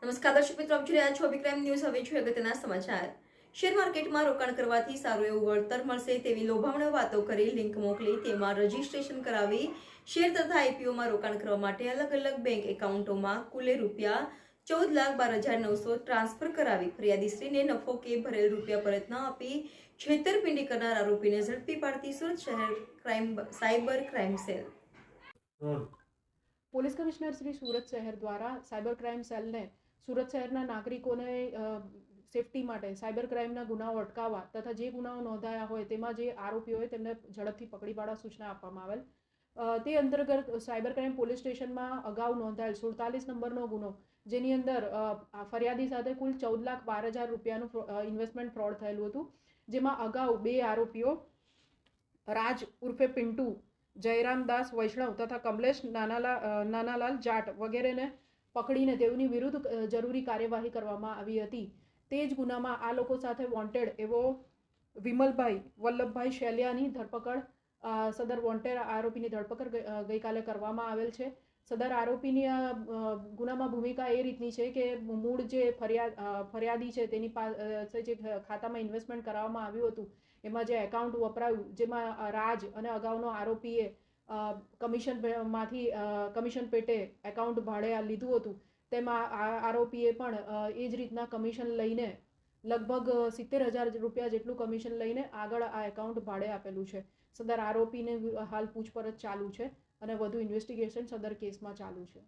નમસ્કાર દર્શક મિત્રો, આપ જોઈ રહ્યા છો અભિક્રાઇમ ન્યૂઝ. હવે જોઈએ અગત્યના સમાચાર. શેર માર્કેટમાં રોકાણ કરવાથી સારું એવું વળતર મળશે તેવી લોભામણ વાતો કરી લિંક મોકલી તેમાં રજીસ્ટ્રેશન કરાવી શેર તથા આઈપીઓમાં રોકાણ કરવા માટે અલગ અલગ બેંક એકાઉન્ટોમાં કુલે ₹14,12,900 ટ્રાન્સફર કરાવી ફરિયાદીશ્રીને નફો કે ભરેલ રૂપિયા પરત ન આપી છેતરપિંડી કરનાર આરોપીને ઝડપી પાડતી સુરત શહેર cyber crime cell. Police commissioner Shri Surat શહેર દ્વારા સાયબર ક્રાઇમ સેલને સુરત શહેરના નાગરિકોને સેફટી માટે સાયબર ક્રાઇમના ગુનાઓ અટકાવવા તથા જે ગુનાઓ નોંધાયા હોય તેમાં જે આરોપીઓ હોય તેમને ઝડપથી પકડી પાડવા સૂચના આપવામાં આવેલ. તે અંતર્ગત સાયબર ક્રાઇમ પોલીસ સ્ટેશનમાં અગાઉ નોંધાયેલ 47 નંબરનો ગુનો, જેની અંદર ફરિયાદી સાથે કુલ ₹14,12,000 ઇન્વેસ્ટમેન્ટ ફ્રોડ થયેલું હતું, જેમાં અગાઉ 2 આરોપીઓ રાજ ઉર્ફે પિન્ટુ, જયરામદાસ વૈષ્ણવ તથા કમલેશ નાનાલાલ જાટ વગેરેને પકડીને તેઓની વિરુદ્ધ જરૂરી કાર્યવાહી કરવામાં આવી હતી. તે જ ગુનામાં આ લોકો સાથે વોન્ટેડ એવો વિમલભાઈ વલ્લભભાઈ શેલિયાની ધરપકડ સદર વોન્ટેડ આરોપીની ધરપકડ ગઈકાલે કરવામાં આવેલ છે. સદર આરોપીની ગુનામાં ભૂમિકા એ રીતની છે કે મૂળ જે ફરિયાદી છે તેની પાસે જે ખાતામાં ઇન્વેસ્ટમેન્ટ કરાવવામાં આવ્યું હતું એમાં જે એકાઉન્ટ વપરાયું, જેમાં રાજ અને અગાઉનો આરોપીએ કમિશન પેટે એકાઉન્ટ ભાડે લીધું હતું, તેમાં આરોપીએ પણ એ જ રીતના કમિશન લઈને લગભગ ₹70,000 જેટલું કમિશન લઈને આગળ આ એકાઉન્ટ ભાડે આપેલું છે. સદર આરોપીને હાલ પૂછપરછ ચાલુ છે અને વધુ ઇન્વેસ્ટિગેશન સદર કેસમાં ચાલુ છે.